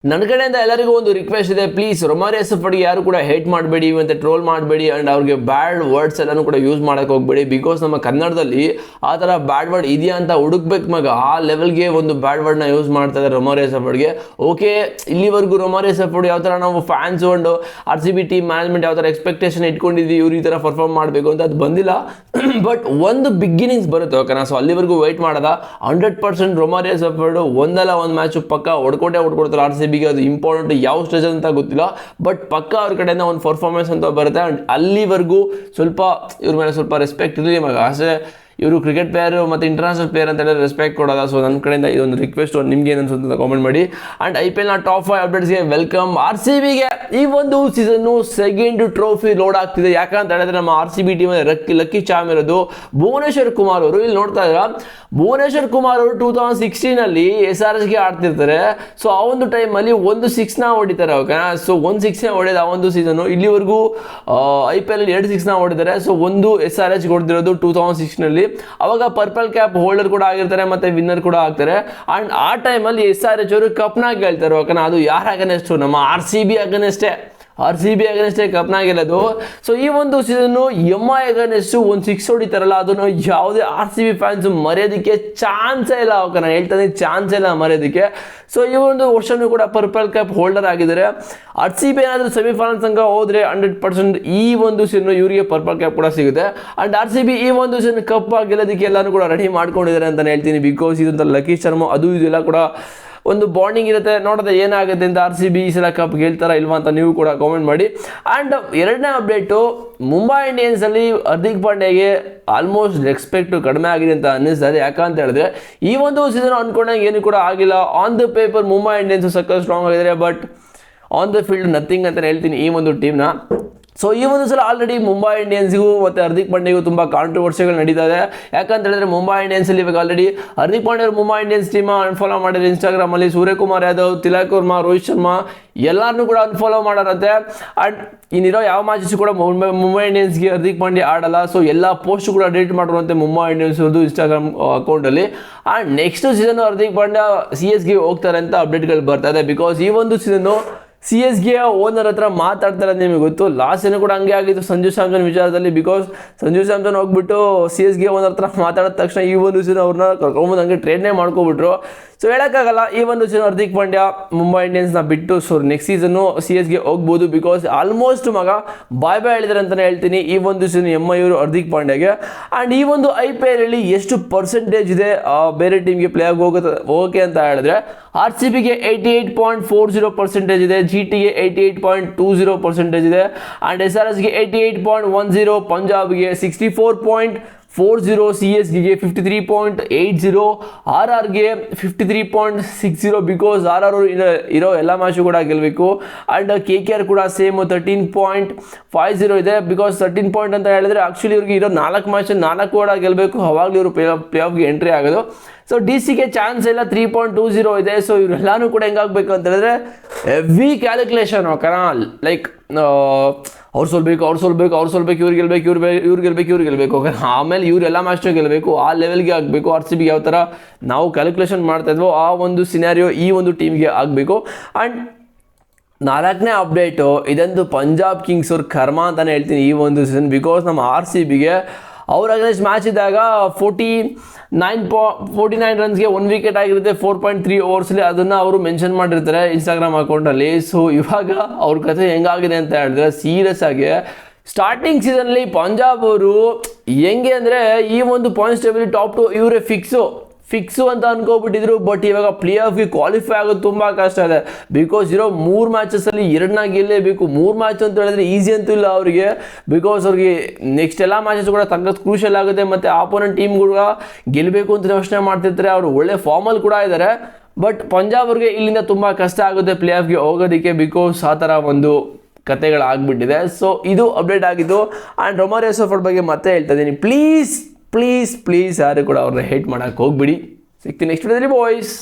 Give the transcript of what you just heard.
ನನ್ನ ಕಡೆಯಿಂದ ಎಲ್ಲರಿಗೂ ಒಂದು ರಿಕ್ವೆಸ್ಟ್ ಇದೆ, ಪ್ಲೀಸ್ ರೊಮಾರಿಯೋ ಸೆಫರ್ಡ್ಗೆ ಯಾರು ಕೂಡ ಹೇಟ್ ಮಾಡಬೇಡಿ ಮತ್ತು ಟ್ರೋಲ್ ಮಾಡಬೇಡಿ ಆ್ಯಂಡ್ ಅವ್ರಿಗೆ ಬ್ಯಾಡ್ ವರ್ಡ್ಸ್ ಎಲ್ಲನೂ ಕೂಡ ಯೂಸ್ ಮಾಡೋಕ್ಕೆ ಹೋಗಬೇಡಿ. ಬಿಕಾಸ್ ನಮ್ಮ ಕನ್ನಡದಲ್ಲಿ ಆ ಥರ ಬ್ಯಾಡ್ ವರ್ಡ್ ಇದೆಯಾ ಅಂತ ಹುಡುಕ್ಬೇಕು ಮಗ, ಆ ಲೆವೆಲ್ಗೆ ಒಂದು ಬ್ಯಾಡ್ ವರ್ಡ್ನ ಯೂಸ್ ಮಾಡ್ತಾ ಇದ್ದಾರೆ ರೊಮಾರಿಯೋ ಸೆಫರ್ಡ್ಗೆ. ಓಕೆ, ಇಲ್ಲಿವರೆಗೂ ರೊಮಾರಿಯೋ ಸೆಫರ್ಡ್ ಯಾವ ಥರ ನಾವು ಫ್ಯಾನ್ಸ್ ಒಂದು RCB ಟೀಮ್ ಮ್ಯಾನೇಜ್ಮೆಂಟ್ ಯಾವ ಥರ ಎಕ್ಸ್ಪೆಕ್ಟೇಷನ್ ಇಟ್ಕೊಂಡಿದ್ವಿ ಇವ್ರು ಈ ಥರ ಪರ್ಫಾರ್ಮ್ ಮಾಡಬೇಕು ಅಂತ ಅದು ಬಂದಿಲ್ಲ. ಬಟ್ ಒಂದು ಬಿಗಿನಿಂಗ್ಸ್ ಬರುತ್ತೆ ಓಕೆನಾ. ಸೊ ಅಲ್ಲಿವರೆಗೂ ವೆಯ್ಟ್ ಮಾಡೋದ 100% ರೊಮಾರಿಯೋ ಸೆಫರ್ಡ್ ಒಂದಲ್ಲ ಒಂದು ಮ್ಯಾಚು ಪಕ್ಕ ಹೊಡ್ಕೊಡ್ತಾರೆ RCBಗೆ. ಅದು ಇಂಪಾರ್ಟೆಂಟ್ ಯಾವ ಸ್ಟೇಜ್ ಅಂತ ಗೊತ್ತಿಲ್ಲ, ಬಟ್ ಪಕ್ಕ ಅವ್ರ ಕಡೆಯಿಂದ ಒಂದು ಪರ್ಫಾರ್ಮೆನ್ಸ್ ಅಂತ ಬರುತ್ತೆ. ಆ್ಯಂಡ್ ಅಲ್ಲಿವರೆಗೂ ಸ್ವಲ್ಪ ಇವ್ರ ಮೇಲೆ ಸ್ವಲ್ಪ ರೆಸ್ಪೆಕ್ಟ್ ಇರಲಿ ಮಗ. ಆಸೆ ಇವರು ಕ್ರಿಕೆಟ್ ಪ್ಲೇಯರ್ ಮತ್ತು ಇಂಟರ್ನ್ಯಾಷನಲ್ ಪ್ಲೇಯರ್ ಅಂತ ಹೇಳಿದ್ರೆ ರೆಸ್ಪೆಕ್ಟ್ ಕೊಡೋದ. ಸೊ ನನ್ನ ಕಡೆಯಿಂದ ಇದೊಂದು ರಿಕ್ವೆಸ್ಟ್, ನಿಮ್ಗೆ ಏನು ಅನ್ಸುತ್ತೆ ಕಾಮೆಂಟ್ ಮಾಡಿ. ಆ್ಯಂಡ್ IPLನ ಟಾಪ್ 5 ಅಪ್ಡೇಟ್ಸ್ಗೆ ವೆಲ್ಕಮ್. RCBಗೆ ಈ ಒಂದು ಸೀಸನ್ನು ಸೆಕೆಂಡ್ ಟ್ರೋಫಿ ಲೋಡ್ ಆಗ್ತಿದೆ. ಯಾಕಂತ ಹೇಳಿದ್ರೆ ನಮ್ಮ RCB ಟೀಮಲ್ಲಿ ಲಕ್ಕಿ ಚಾಮ್ ಇರೋದು ಭುವನೇಶ್ವರ್ ಕುಮಾರ್ ಅವರು. ಇಲ್ಲಿ ನೋಡ್ತಾ ಇದ್ದೀರಾ, ಭುವನೇಶ್ವರ್ ಕುಮಾರ್ ಅವರು 2016ನಲ್ಲಿ SRHಗೆ ಆಡ್ತಿರ್ತಾರೆ. ಸೊ ಆ ಒಂದು ಟೈಮಲ್ಲಿ ಒಂದು 6ನ ಹೊಡಿತಾರೆ ಓಕೆನಾ. ಸೊ ಒಂದು 6ನೇ ಹೊಡೆಯೋದು ಆ ಒಂದು ಸೀಸನ್ನು. ಇಲ್ಲಿವರೆಗೂ IPL 2 6ನ ಹೊಡಿದ್ದಾರೆ. ಸೊ ಒಂದು SRHಗೆ ಹೊಡೆದಿರೋದು 2006ನಲ್ಲಿ. ಅವಾಗ ಪರ್ಪಲ್ ಕ್ಯಾಪ್ ಹೋಲ್ಡರ್ ಕೂಡ ಆಗಿರ್ತಾರೆ ಮತ್ತೆ ವಿನ್ನರ್ ಕೂಡ ಆಗ್ತಾರೆ. ಅಂಡ್ ಆ ಟೈಮಲ್ಲಿ SRH ಅವರು ಕಪ್ನ ಗೆಲ್ತಾರೆ ಓಕೆನಾ. ಅದು ಯಾರ ಅಗೇನೆಸ್ಟ್? ನಮ್ಮ RCB ಅಗೇನೆಸ್ಟೇ ಕಪ್ನ ಗೆಲ್ಲೋದು. ಸೊ ಈ ಒಂದು ಸೀಸನ್ನು MI ಅಗೇನೆಸ್ಟ್ ಒಂದು 6 ಹೊಡಿತಾರಲ್ಲ, ಅದನ್ನು ಯಾವುದೇ RCB ಫ್ಯಾನ್ಸ್ ಮರೆಯೋದಕ್ಕೆ ಚಾನ್ಸೇ ಇಲ್ಲ ಓಕೆನಾ. ಹೇಳ್ತಾನೆ ಚಾನ್ಸೇ ಇಲ್ಲ ಮರೆಯೋದಕ್ಕೆ. ಸೊ ಈ ಒಂದು ವರ್ಷನೂ ಕೂಡ ಪರ್ಪಲ್ ಕ್ಯಾಪ್ ಹೋಲ್ಡರ್ ಆಗಿದ್ದಾರೆ. RCB ಏನಾದರೂ ಸೆಮಿಫೈನಲ್ ತನಕ ಹೋದರೆ 100% ಈ ಒಂದು ಸೀಸನ್ ಇವರಿಗೆ ಪರ್ಪಲ್ ಕ್ಯಾಪ್ ಕೂಡ ಸಿಗುತ್ತೆ. ಅಂಡ್ RCB ಈ ಒಂದು ಸೀಸನ್ ಕಪ್ ಗೆಲ್ಲೋದಕ್ಕೆ ಎಲ್ಲರೂ ಕೂಡ ರೆಡಿ ಮಾಡ್ಕೊಂಡಿದ್ದಾರೆ ಅಂತಲೇ ಹೇಳ್ತೀನಿ. ಬಿಕಾಸ್ ಇದಂತ ಲಕ್ಕಿ ಶರ್ಮಾ ಅದು ಇದೆಲ್ಲ ಕೂಡ ಒಂದು ಬಾಂಡಿಂಗ್ ಇರುತ್ತೆ. ನೋಡೋದು ಏನಾಗುತ್ತೆ ಅಂತ. RCB ಈ ಸಲ ಕಪ್ ಗೆಲ್ತಾರಾ ಇಲ್ವಾ ಅಂತ ನೀವು ಕೂಡ ಕಾಮೆಂಟ್ ಮಾಡಿ. ಆ್ಯಂಡ್ ಎರಡನೇ ಅಪ್ಡೇಟು, ಮುಂಬೈ ಇಂಡಿಯನ್ಸಲ್ಲಿ ಹಾರ್ದಿಕ್ ಪಾಂಡ್ಯಗೆ ಆಲ್ಮೋಸ್ಟ್ ರೆಸ್ಪೆಕ್ಟ್ ಕಡಿಮೆ ಆಗಿದೆ ಅಂತ ಅನ್ನಿಸ್ತದೆ. ಯಾಕಂತ ಹೇಳಿದ್ರೆ ಈ ಒಂದು ಸೀಸನ್ ಅಂದ್ಕೊಂಡಂಗೆ ಏನು ಕೂಡ ಆಗಿಲ್ಲ. On the paper Mumbai Indians ಸಕ್ಕ ಸ್ಟ್ರಾಂಗ್ ಆಗಿದ್ದಾರೆ, but on the field nothing ಅಂತ ಹೇಳ್ತೀನಿ ಈ ಒಂದು ಟೀಮ್ನ. ಸೊ ಈ ಒಂದು ಸಲ ಆಲ್ರೆಡಿ ಮುಂಬೈ ಇಂಡಿಯನ್ಸ್ಗೂ ಮತ್ತು ಹಾರ್ದಿಕ್ ಪಾಂಡ್ಯಗೂ ತುಂಬ ಕಾಂಟ್ರವರ್ಸಿಗಳು ನಡೀತಾ ಇದೆ. ಯಾಕಂತ ಹೇಳಿದ್ರೆ ಮುಂಬೈ ಇಂಡಿಯನ್ಸಲ್ಲಿ ಇವಾಗ ಆಲ್ರೆಡಿ ಹಾರ್ದಿಕ್ ಪಾಂಡ್ಯ ಅವರು ಮುಂಬೈ ಇಂಡಿಯನ್ಸ್ ಟೀಮ್ ಅನ್ಫಾಲೋ ಮಾಡಿದ್ರು ಇನ್ಸ್ಟಾಗ್ರಾಮಲ್ಲಿ. ಸೂರ್ಯಕುಮಾರ್ ಯಾದವ್, ತಿಲಕ್ ವರ್ಮಾ, ರೋಹಿತ್ ಶರ್ಮಾ ಎಲ್ಲರನ್ನೂ ಕೂಡ ಅನ್ಫಾಲೋ ಮಾಡೋರಂತೆ. ಆ್ಯಂಡ್ ಇನ್ನಿರೋ ಯಾವ ಮ್ಯಾಚಸ್ ಕೂಡ ಮುಂಬೈ ಇಂಡಿಯನ್ಸ್ಗೆ ಹಾರ್ದಿಕ್ ಪಾಂಡ್ಯ ಆಡಲ್ಲ. ಸೊ ಎಲ್ಲ ಪೋಸ್ಟ್ ಕೂಡ ಡಿಲೀಟ್ ಮಾಡಿರುವಂತೆ ಮುಂಬೈ ಇಂಡಿಯನ್ಸ್ ಅವ್ರದ್ದು ಇನ್ಸ್ಟಾಗ್ರಾಮ್ ಅಕೌಂಟಲ್ಲಿ. And next season Hardik Pandya CSಗೆ ಹೋಗ್ತಾರೆ ಅಂತ ಅಪ್ಡೇಟ್ಗಳು ಬರ್ತಾ ಇದೆ. ಬಿಕಾಸ್ ಈ ಒಂದು ಸೀಸನ್ನು CSಗೆ ಓನರ್ ಹತ್ರ ಮಾತಾಡ್ತಾರೆ ಅಂತ ನಿಮಗೆ ಗೊತ್ತು. ಲಾಸ್ಟ್ ಏನೂ ಕೂಡ ಹಂಗೆ ಆಗಿತ್ತು ಸಂಜು ಸ್ಯಾಮ್ಸನ್ ವಿಚಾರದಲ್ಲಿ. ಬಿಕಾಸ್ ಸಂಜು ಸ್ಯಾಮ್ಸನ್ ಹೋಗ್ಬಿಟ್ಟು CSಗೆ ಓನರ್ ಹತ್ರ ಮಾತಾಡಿದ ತಕ್ಷಣ ಈ ಒಂದು ಸೀಸನ್ ಅವ್ರನ್ನ ಕರ್ಕೊಂಬಂದು ಹಂಗೆ ಟ್ರೇಡ್ನೇ ಮಾಡ್ಕೊಬಿಟ್ರು. ಸೊ ಹೇಳೋಕ್ಕಾಗಲ್ಲ, ಈ ಒಂದು ಸೀಸನ್ ಹಾರ್ದಿಕ್ ಪಾಂಡ್ಯ ಮುಂಬೈ ಇಂಡಿಯನ್ಸ್ನ ಬಿಟ್ಟು ಸೊ ನೆಕ್ಸ್ಟ್ ಸೀಸನ್ನು CSಗೆ ಹೋಗ್ಬೋದು. ಬಿಕಾಸ್ ಆಲ್ಮೋಸ್ಟ್ ಮಗ ಬಾಯ್ ಹೇಳಿದ್ದಾರೆ ಅಂತಲೇ ಹೇಳ್ತೀನಿ ಈ ಒಂದು ಸೀಸನ್ MI ಅವರು ಹಾರ್ದಿಕ್ ಪಾಂಡ್ಯಗೆ. ಆ್ಯಂಡ್ ಈ ಒಂದು IPLಲ್ಲಿ ಎಷ್ಟು ಪರ್ಸೆಂಟೇಜ್ ಇದೆ ಬೇರೆ ಟೀಮ್ಗೆ ಪ್ಲೇ ಆಗಿ ಹೋಗೋಕೆ ಅಂತ ಹೇಳಿದ್ರೆ RCBಗೆ 88.40% ಇದೆ, GTಗೆ 88.20% ಇದೆ, ಆ್ಯಂಡ್ SRHಗೆ 88.10, ಪಂಜಾಬ್ಗೆ 64.40, CSಗೆ 53.80, RRಗೆ 53.60. ಬಿಕಾಸ್ RR ಇರೋ ಎಲ್ಲ ಮ್ಯಾಚು ಕೂಡ ಗೆಲ್ಲಬೇಕು. ಆ್ಯಂಡ್ KKR ಕೂಡ ಸೇಮ್ 13.50 ಇದೆ. ಬಿಕಾಸ್ 13 ಪಾಯಿಂಟ್ ಅಂತ ಹೇಳಿದ್ರೆ ಆ್ಯಕ್ಚುಲಿ ಇವ್ರಿಗೆ ಇರೋ 4 ಮ್ಯಾಚ್ 4 ಕೂಡ ಗೆಲ್ಲಬೇಕು, ಅವಾಗಲೂ ಇವರು ಪ್ಲೇ ಆಫ್ಗೆ ಎಂಟ್ರಿ ಆಗೋದು. ಸೊ DCಗೆ ಚಾನ್ಸ್ ಎಲ್ಲ 3.20 ಇದೆ. ಸೊ ಇವರೆಲ್ಲನೂ ಕೂಡ ಹೆಂಗಾಗಬೇಕು ಅಂತ ಹೇಳಿದ್ರೆ ಹೆವಿ ಕ್ಯಾಲ್ಕುಲೇಷನ್ ಓಕೆನಾ. ಲೈಕ್ ಅವ್ರು ಸೋಲ್ಬೇಕು, ಇವ್ರು ಗೆಲ್ಲಬೇಕು ಓಕೆ. ಆಮೇಲೆ ಇವರೆಲ್ಲ ಮ್ಯಾಚ್ನೂ ಗೆಲ್ಲಬೇಕು, ಆ ಲೆವೆಲ್ಗೆ ಆಗಬೇಕು. RCBಗೆ ಯಾವ ಥರ ನಾವು ಕ್ಯಾಲ್ಕುಲೇಷನ್ ಮಾಡ್ತಾ ಇದ್ವೋ ಆ ಒಂದು ಸಿನಾರಿಯೋ ಈ ಒಂದು ಟೀಮ್ಗೆ ಆಗಬೇಕು. ಆ್ಯಂಡ್ 4ನೇ ಅಪ್ಡೇಟು, ಇದಂತೂ ಪಂಜಾಬ್ ಕಿಂಗ್ಸ್ ಅವ್ರ ಕರ್ಮ ಅಂತಲೇ ಹೇಳ್ತೀನಿ ಈ ಒಂದು ಸೀಸನ್. ಬಿಕಾಸ್ ನಮ್ಮ RCBಗೆ ಅವ್ರ ಅಗೇನ್ಸ್ಟ್ ಮ್ಯಾಚ್ ಇದ್ದಾಗ 49 ರನ್ಸ್ಗೆ 1 ವಿಕೆಟ್ ಆಗಿರುತ್ತೆ 4.3 ಓವರ್ಸಲ್ಲಿ. ಅದನ್ನು ಅವರು ಮೆನ್ಷನ್ ಮಾಡಿರ್ತಾರೆ ಇನ್ಸ್ಟಾಗ್ರಾಮ್ ಅಕೌಂಟಲ್ಲಿ. ಸೊ ಇವಾಗ ಅವ್ರ ಕಥೆ ಹೆಂಗಾಗಿದೆ ಅಂತ ಹೇಳಿದ್ರೆ ಸೀರಿಯಸ್ ಆಗಿ ಸ್ಟಾರ್ಟಿಂಗ್ ಸೀಸನ್ಲಿ ಪಂಜಾಬ್ ಅವರು ಹೆಂಗೆ ಅಂದರೆ ಈ ಒಂದು ಪಾಯಿಂಟ್ಸ್ ಟೇಬಲ್ ಟಾಪ್ 2 ಇವರೇ ಫಿಕ್ಸು ಅಂತ ಅನ್ಕೋಬಿಟ್ಟಿದ್ರು. ಬಟ್ ಇವಾಗ ಪ್ಲೇ ಆಫ್ಗೆ ಕ್ವಾಲಿಫೈ ಆಗೋದು ತುಂಬ ಕಷ್ಟ ಇದೆ. ಬಿಕಾಸ್ ಇರೋ 3 ಮ್ಯಾಚಸಲ್ಲಿ 2ನ ಗೆಲ್ಲೇಬೇಕು. 3 ಮ್ಯಾಚ್ ಅಂತ ಹೇಳಿದ್ರೆ ಈಸಿ ಅಂತೂ ಇಲ್ಲ ಅವರಿಗೆ. ಬಿಕಾಸ್ ಅವ್ರಿಗೆ ನೆಕ್ಸ್ಟ್ ಎಲ್ಲ ಮ್ಯಾಚಸ್ ಕೂಡ ತಗ್ಗೋದು ಕ್ರೂಷಿಯಲ್ ಆಗುತ್ತೆ. ಮತ್ತು ಆಪೋನೆಂಟ್ ಟೀಮ್ ಕೂಡ ಗೆಲ್ಲಬೇಕು ಅಂತ ಯೋಚನೆ ಮಾಡ್ತಿರ್ತಾರೆ. ಅವರು ಒಳ್ಳೆ ಫಾರ್ಮಲ್ಲಿ ಕೂಡ ಇದ್ದಾರೆ. ಬಟ್ ಪಂಜಾಬ್ ಅವ್ರಿಗೆ ಇಲ್ಲಿಂದ ತುಂಬ ಕಷ್ಟ ಆಗುತ್ತೆ ಪ್ಲೇ ಆಫ್ಗೆ ಹೋಗೋದಕ್ಕೆ. ಬಿಕಾಸ್ ಆ ಥರ ಒಂದು ಕತೆಗಳಾಗ್ಬಿಟ್ಟಿದೆ. ಸೊ ಇದು ಅಪ್ಡೇಟ್ ಆಗಿದ್ದು. ಆ್ಯಂಡ್ ರೊಮಾರಿಯೋ ಸೆಫರ್ಡ್ ಬಗ್ಗೆ ಮತ್ತೆ ಹೇಳ್ತಾ ಇದ್ದೀನಿ, ಪ್ಲೀಸ್ ಯಾರು ಕೂಡ ಅವ್ರನ್ನ ಹೇಟ್ ಮಾಡೋಕ್ಕೆ ಹೋಗ್ಬಿಡಿ. ಸಿಗ್ತೀನಿ ನೆಕ್ಸ್ಟ್ ವಿಡಿಯೋದಲ್ಲಿ ಬಾಯ್ಸ್.